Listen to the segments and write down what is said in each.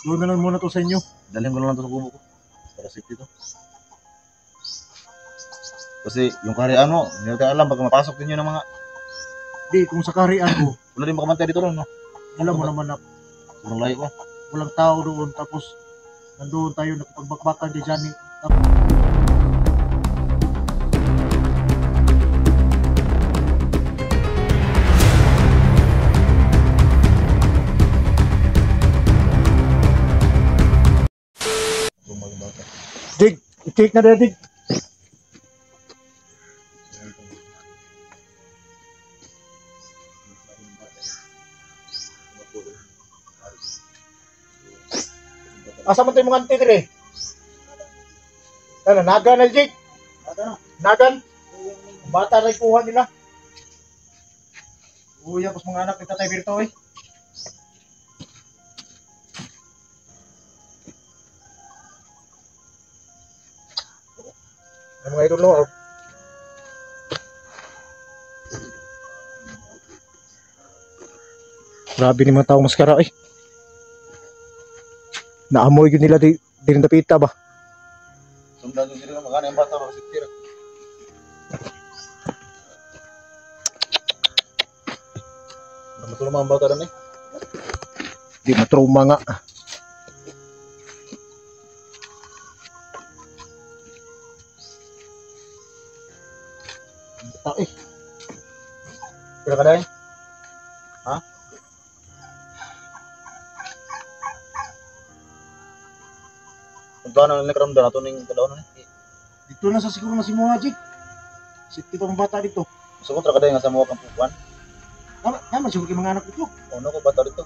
Doon na lang muna to sa inyo. Dalhin ko na lang to sa kubo ko. Para safety to. Kasi yung kaharian mo, hindi natin alam baka mapasok din yun ng mga... Di, kung sa kaharian ko, Wala din makamantay dito lang, no? alam mo naman na Sobrang layo ko. walang tao doon. Tapos, nandoon tayo nakapagbakbakan kay Johnny. Dig, i-take na rin, Dig. Asa man tayo mga antitire? Ano, nagan na, Dig? Nagan? Bata na ikuha nila. Uy, ako sa mga anak, kita tayo birto eh. Ano mga idol, no? Grabe ni mga taong maskara eh. Naamoy yun nila di rin napita ba? Sundan yung sila magana yung bata kasi tira. Matulong mga bata rin eh. Di matruma nga. Eh. Kira ka na eh? Ha? Kung paano na nakaramdam nato ng kadaon na eh. Dito na sa siguro na si mga Jig. Siti pa mga bata dito. Gusto ko trakaday nga sa mga kampuan. Naman siguro kay mga anak dito. Ano ko bata dito?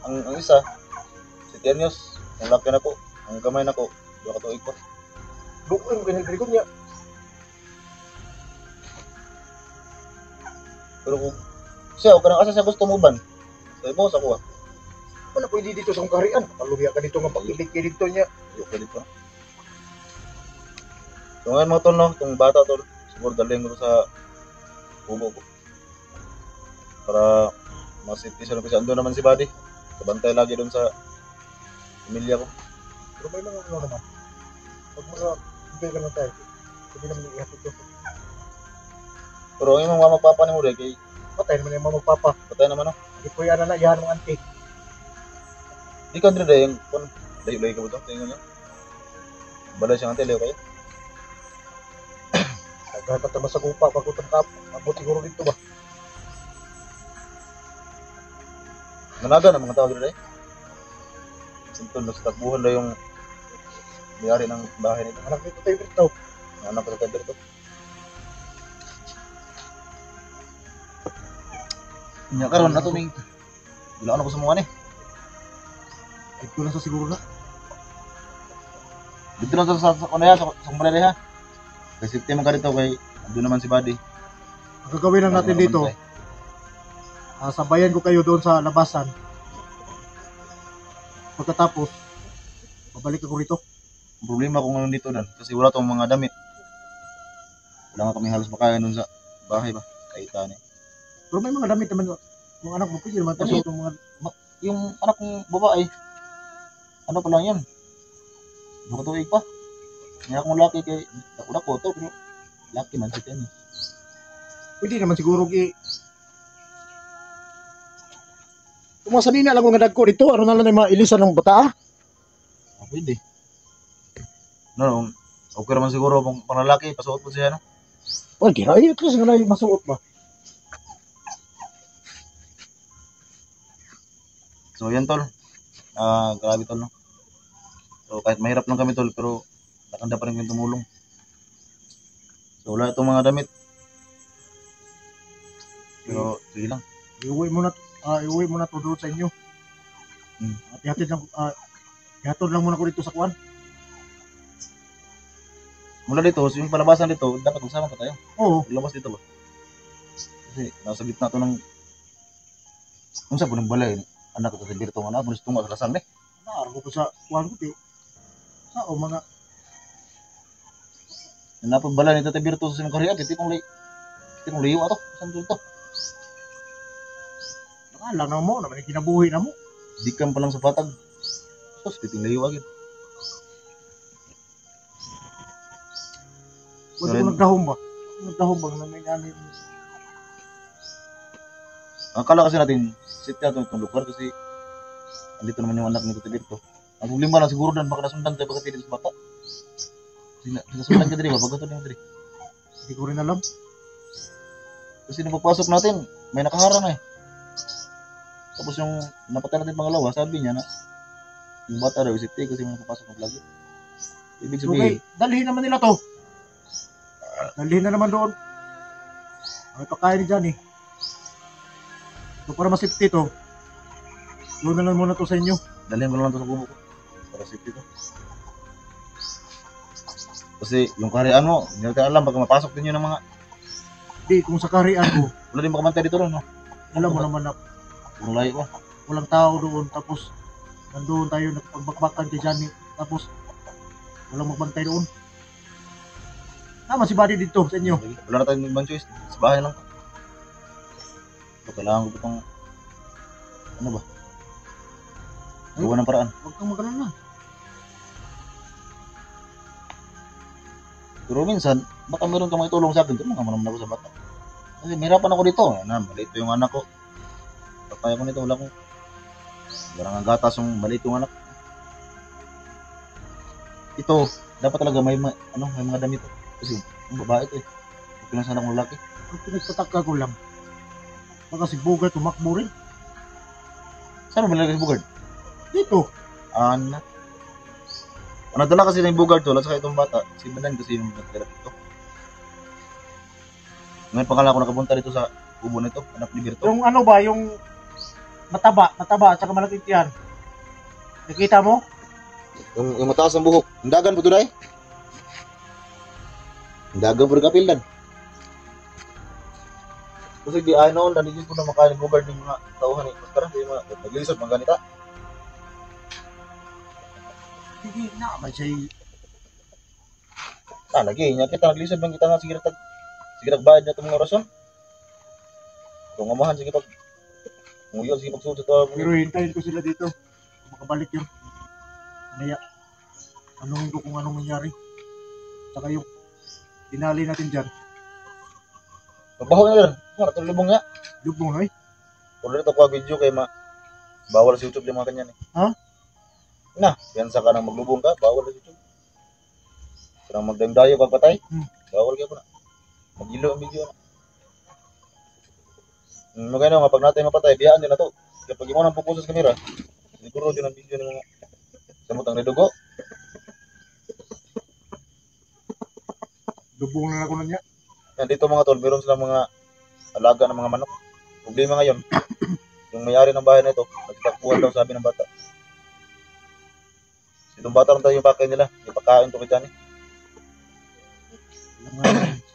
Ang isa, si Tianyos, ang laki na ko, ang gamay na ko, 2 katuig pa. Bukoy mo kinagrigon niya. Pero kung siya, o kanang asa siya gusto mo ban? Sa ibo, sa kuha. Wala pwede dito sa kaharian. Palubiya ka dito nga pag-ilig dito niya. Yung pwede pa. So ngayon mga tol, no? Itong bata tol, siguro dalhin ko sa kubo ko. Para masipti siya. Kasi andun naman si Buddy. Kabantay lagi doon sa pamilya ko. Pero may mga ano naman. Pag mga bigay ka lang tayo. Hindi naman ihatid ko. Pero yung mga magpapa ni Mure, kay Patay naman yung mga magpapa. patay naman no? Hindi po yan na yan ng auntie. Di ka din rin, kung layo-layo ka ba ito? Tingnan nyo. Balay siyang antay, layo kayo. Nagkakatama sa kupa, pagkutang kap. Abot siguro dito ba? Nanaga na mga tao din rin. Sintun, nagtatagbuhan na yung may-ari ng bahay nito. Anak dito tayo dito. Anak ko sa tabi rito. Nya karon ato ning bilang ano ko sa mga ni. Dito lang sa siguro na. Dito lang sa kunaya sa balay ha. Kasi safety man ka dito kay doon naman si Buddy. Ang gagawin lang natin dito, sabayan ko kayo doon sa labasan. Pagkatapos, babalik ako rito. Ang problema kung ano dito dan kasi wala tong mga damit. Wala nga kami halos makain doon sa bahay ba. Kaita ni. Pero may mga damit naman. Mga anak mo, pwede naman Ano pasok mga... Yung anak kong babae, ano pa lang yan? 2 katuig pa. Yung akong laki kay wala ko to pero laki man si Tenny. Pwede naman siguro kung mga sanina lang mga dagko dito, ano na lang yung mga ilisan ng bata. Pwede. No, okay naman siguro kung panlalaki, pasuot mo siya, no? Well, kira, at least nga na yung masuot ba? So, yan, tol. Grabe, tol, no? So, kahit mahirap lang kami, tol, pero nakanda pa rin kami tumulong. So, wala itong mga damit. Pero, sige lang. Iuwi mo na to doon sa inyo. At ihatid lang muna ko dito sa kuwan. Mula dito, so yung palabasan dito, dapat magsama pa tayo. Oo. Ilabas dito ba? Kasi, nasa gitna to ng... Kung saan po ng balay, anak ko sa birtong anak, gusto nga sa lasang, Naargo ko sa kuwan ko, tiyo. Sao, mga... Napabala ni Tata Birto sa sinong kariyan, iti kong liyo ato, saan dito? Nakalang na mo, naman yung kinabuhi na mo. Dikan pa lang sa patag. Tapos, titinglayiwagin. Pwede ko nagdahom ba? Nagdahom ba na may nanay? Ang kala kasi natin, sit natin itong lugar kasi andito naman yung anak ni Tito Berto. Ang problema lang siguro dan baka nasundan tayo pagkatili sa bata. Nasundan ka diri ba? Pagkatili mo diri. Hindi ko rin alam. Kasi nung pagpasok natin, may nakaharang eh. Tapos yung napatay natin pangalawa, sabi niya na yung bata daw isipte kasi may napapasok ng lagi. Ibig Okay, sabihin, dalhin naman nila to. Dalhin na naman doon. May pakain ni Johnny. So para masipti to, doon na lang muna to sa inyo. dalhin ko na lang to sa bubo ko. Para safety to. Kasi yung kaharian mo, hindi natin alam baka mapasok din yun ng mga, Di, kung sa kaharian ko, wala din makamantay dito ron, no? alam mo naman na Puro layo ko. walang tao doon. Tapos, nandoon tayo nagpagbakbakan kay Johnny. Tapos, walang magbantay doon. Tama si Buddy dito sa inyo. Wala na tayong ibang choice. Sa bahay lang. So, kailangan ko pa itong, ano ba? Gawa ng paraan. Huwag kang mag-alala. Pero minsan, baka meron kang maitulong sa akin. Tulungan mo naman ako sa bata. Kasi mahirapan ako dito. Maliit yung anak ko. Kaya ko nito, wala kong parang ang gatas yung maliit yung anak. Ito, dapat talaga may mga damit. Kasi yung babae ito eh. Okay lang sana kung lalaki. Ang pinagtataka ko lang, baka si Bogart tumakbo rin. Saan mo lalaki si Bugard? Dito. Ana. Nadala kasi na yung Bugard to, at saka itong bata, si Banan kasi yung nagtira dito. Ngayon pangala ko nakapunta dito sa kubo nito, anak ni Berto. Yung ano ba, yung mataba, at saka malaking tiyan. Nakita mo? Yung mataas ang buhok. Hindagan po ito dahil? Hindagan po rin kapildan. Kasi di ay noon, naligid ko na makain Bugard ng mga tauhan eh. Mas karang, di mga naglilisod, mga ganita. Hindi na, may siya Lagi, niya kita naglilisod bang kita nga sige nagbayad na itong mga orasyon. Kung amahan, sige pag nguyon, sige pagsunod sa ito. pero hintayin ko sila dito. Makabalik yun. Kaya, tanungin ko kung anong nangyari. Saka yung tinali natin dyan. Magbaho na rin. Maratong libong nga. Lubong na eh. Kung rin ito ko video kay bawal sa YouTube yung mga kanyan eh. Ha? Na, piyansa ka nang maglubong ka, bawal sa YouTube. Kung magdangdayo ka patay, bawal ka po na. Magilo ang video na. Magano nga, pag natin mapatay, biyaan din na to. Kapag imo nang pupuso sa kamera, siguro din ang video ng mga samutang redugo. Lubong na ako na niya. Dito mga tol, meron silang mga alaga ng mga manok. Problema ngayon, yung may-ari ng bahay na ito, nagtakbuhan daw sabi ng bata. Itong bata lang tayo yung pakain nila, ipakain to kay Johnny. Alam nga,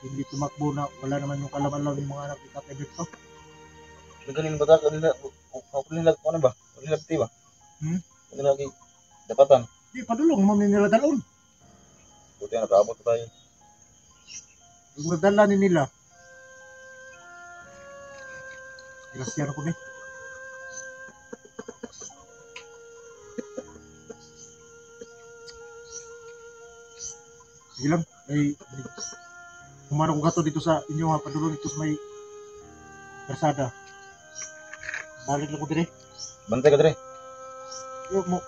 hindi tumakbo na wala naman yung kalaman lang yung mga anak ni Tatay Berto. Ganun yung bata, kanila ano ba? Kanila ba? Kanila lagi, dapatan. Di, padulong naman nila dalon. Buti na, nakaabot tayo. Yung nadala ni nila. Grasyan ako ni. Sige lang. Ay, kumano ko gato dito sa inyo ha. Padulong dito sa may karsada. Balik lang ko dire. Bantay ka dre.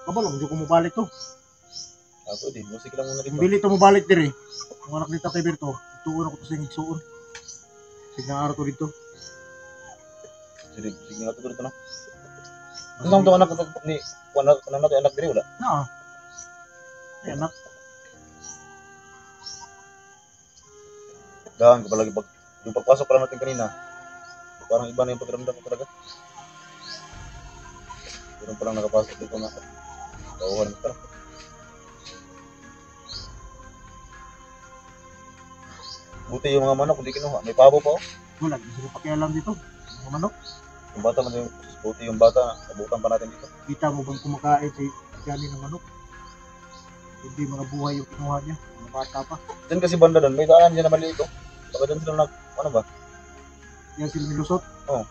Kabalo, hindi ko mo balik to. Ako din, musik lang muna Yung dito. bili to mo balik dire. Yung anak ni Tatay Berto. Ituon ako to sa ingsuon. Sige na araw to dito. Sige nga ito dito na. Kasi ang anak ni, anak dre, wala. Na. Ay anak. Dahan ka palagi yung pagpasok pa lang natin kanina, parang iba na yung pakiramdam ko talaga. Meron pa lang nakapasok dito na. Tauhan mo talaga. Buti yung mga manok, hindi kinuha. May pabo pa oh. Wala, hindi ko pakialam dito. Mga manok. Yung bata man yung, buti yung bata, abutan pa natin dito. Kita mo bang kumakain si Johnny ng manok? Hindi mga buhay yung kinuha niya. Mga bata pa. Diyan kasi banda doon, may daan dyan na maliit oh. Baka dyan sila ano ba? Yan sila nilusot. Oo.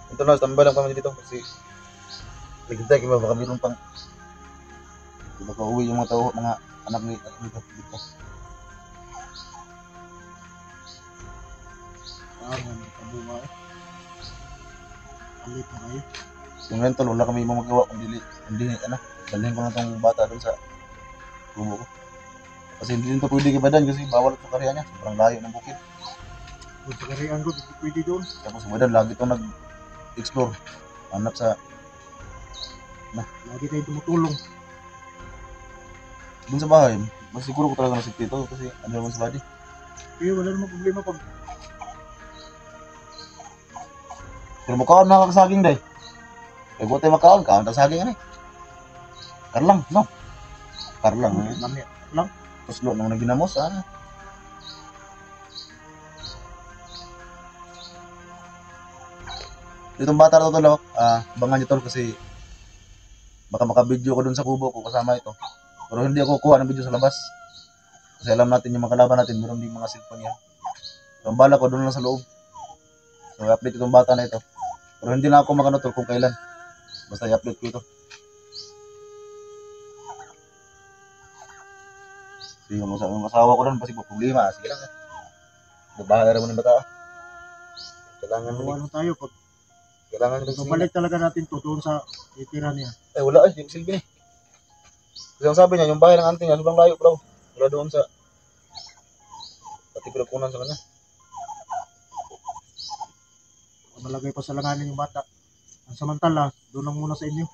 Ito na, tambay lang kami dito kasi naghintay kami baka mayroon pang baka uwi yung mga tao, mga anak ni dito. Kabunga eh. Alit na kayo. Yung rental, wala kami magawa kundi dalhin ko na itong bata doon sa rumo ko. Kasi hindi rin ito pwede kibadan kasi bawal ito karya niya. Sobrang layo ng bukid. Kung sa karihan ko, pwede doon. Tapos kibadan, lagi itong nag-explore. Hanap sa Lagi tayo tumutulong. dun sa bahay. Mas siguro ko talaga nasipti ito kasi ano naman sa body. Kaya wala namang problema pag Pero makaon na kakasaging day. Eh, buti makaon, kaon na saging ano eh. Karlang, no? Karlang. lamya lang. Tuslo nung naginamos, ano? Itong bata na to, tol, abangan nyo tol kasi baka maka-video ko dun sa kubo ko kasama ito. Pero hindi ako kuha ng video sa labas. Kasi alam natin yung mga kalaban natin, meron din mga cellphone yan. So, ang bala ko dun lang sa loob. So, i-update itong bata na ito. Pero hindi na ako makano tol kung kailan. Basta i-update ko ito. Sige mo sa asawa ko doon, kasi problema. Sige lang. Babae rin mo ng bata. Kailangan mo. Ano tayo pag Kailangan nyo balik talaga natin to doon sa itira niya. Eh, wala eh. Yung silbi eh. Kasi ang sabi niya, yung bahay ng auntie niya, sobrang layo bro. Wala doon sa pati pinakunan sa kanya. Malagay pa sa langanin yung bata. Ang samantala, doon lang muna sa inyo.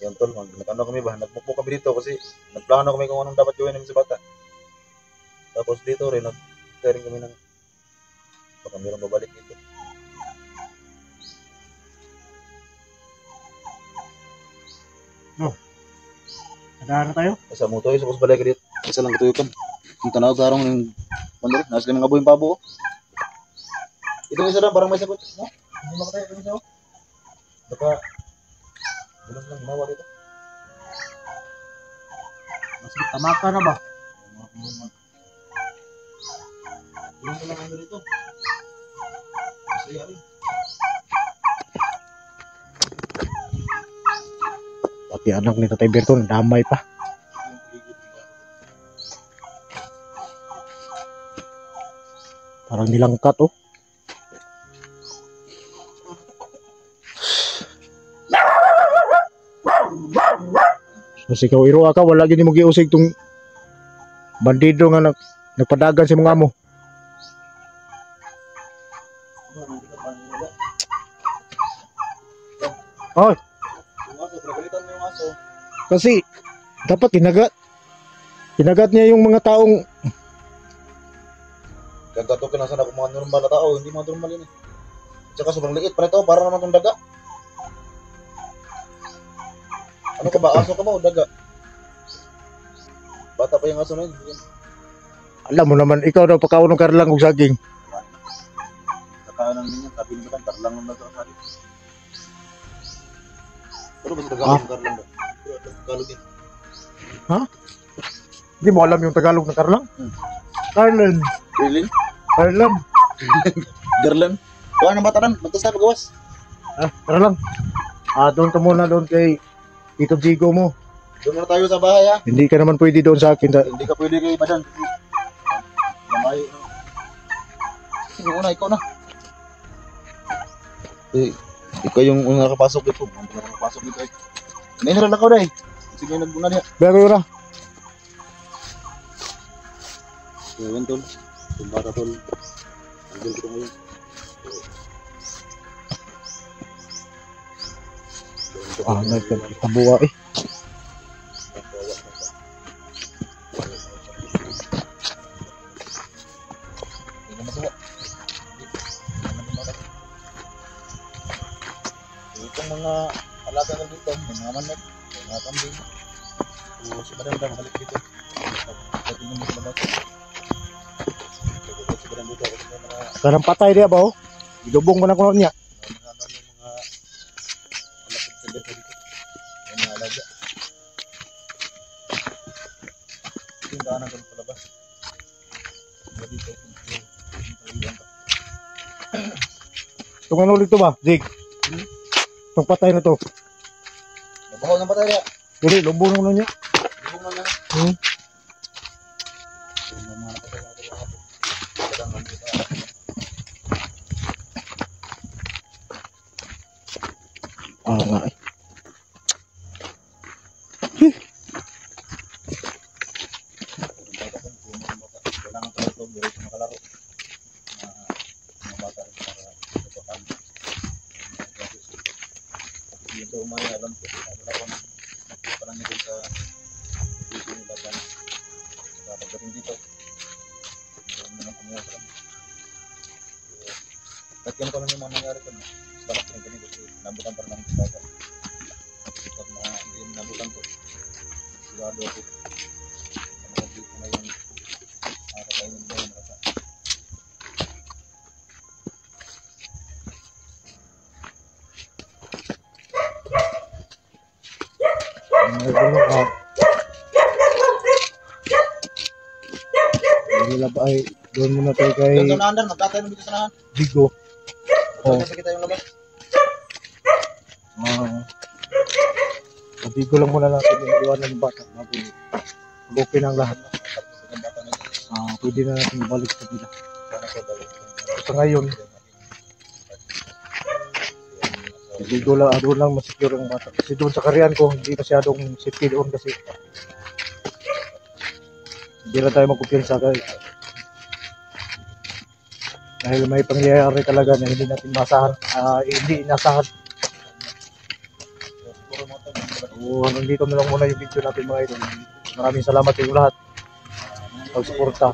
Yan tol, nag-ano kami ba? Nagmukmo kami dito kasi nagplano kami kung anong dapat gawin namin sa bata. Tapos dito rin, nag-sharing kami ng baka mayroong babalik dito. Nadaan na tayo. Sa mutoy, supos balik dito. Isa lang katuyukan. Yung tanaw karong ng pandari, nasa lang nga buhay pabo. Ito isa lang, parang may sagot. No? Hindi makatayo kami sa baka, bilang lang, mawa dito. Mas tamaka na ba? Bilang lang ano dito. Masaya rin. Pati anak ni Tatay Berton, damay pa. Parang nilangkat oh. So ikaw iro ka, wala gini mo giusig tong bandido nga nagpadagan si mga amo. Oh, Pagalitan mo yung aso. kasi dapat kinagat niya yung mga taong Gagato ka na sana kung mga normal na tao, hindi mga normal yun eh. Tsaka sobrang liit pa ito, para naman itong daga. Ano ka ba? Aso ka ba o daga? Bata pa yung aso na yun. alam mo naman ikaw daw pakaunong karlang og saging. Nakaanan din yan, sabi nila kan, tarlang lang sa kasari. Pero basta Ah. Tagalog, tarlang ba? Pero Tagalog din. Hindi mo alam yung Tagalog ng karlang? Karlan. Really? Karlan. Garland? Kuha ng bata rin, magtas na pagawas. Tara lang. Doon ka muna doon kay Tito Jigo mo. Doon na tayo sa bahay ha. Hindi ka naman pwede doon sa akin. Hindi ka pwede kay Badan. Lamayo na. Sige una, ikaw na. Eh, ikaw yung una nakapasok dito. Ang nakapasok dito eh. Nahiral ako na eh. Sige, nagbuna niya. Bago yun na. So, yun tol. Yung bata tol. Anggil ko ngayon. Nagkabuwa eh. Itong mga alaga na dito, may mga manok, may mga kambing. So, si Madam makalik dito. Pati nyo sa labas. Si Madam dito, kasi may mga Karang patay dia ba oh? Ilubong mo na ko niya. mga alapit sa dito dito. May mga alaga. Ito yung daanan doon sa labas. Mga dito. Itong ano ulit to ba, Jig? Itong patay na to. Nabahaw ng baterya. Dili, lumbong naman niya. Ibong na lang. Hmm. Ah, nga eh. Kailangan tayo ito, diretso makalaro. Mga bata rin para ipapag. Hindi ito umaya, alam ko. Wala ko nang parang nito sa video nila ba. Saka pagdating dito, hindi mo nang kumuha sa kanya. Kahit gano'n kami yung mga nangyari ko, salamat rin ganito kasi nabutan pa rin namin sa bata. Pag hindi nabutan ko, sigurado ako. Dito na yung nakakainin ba yung rasa. Ay, doon muna tayo kay Doon sa naandar, magkatayo ng dito sa nahan. Bigo. Oh. Sabi kita yung labas. Sa Bigo lang muna natin yung iwanan ng bata. Mag-open ang lahat. Pwede na natin balik sa bila. Sa ngayon, sa Bigo lang, doon lang masecure ang bata. Kasi doon sa Karian ko, hindi masyadong safety doon kasi hindi na tayo magkumpirsa dahil may pangyayari talaga na hindi natin masahan, hindi inasahan. So, hanggang dito na lang muna yung video natin mga idol. Maraming salamat sa inyo lahat. Pagsuporta.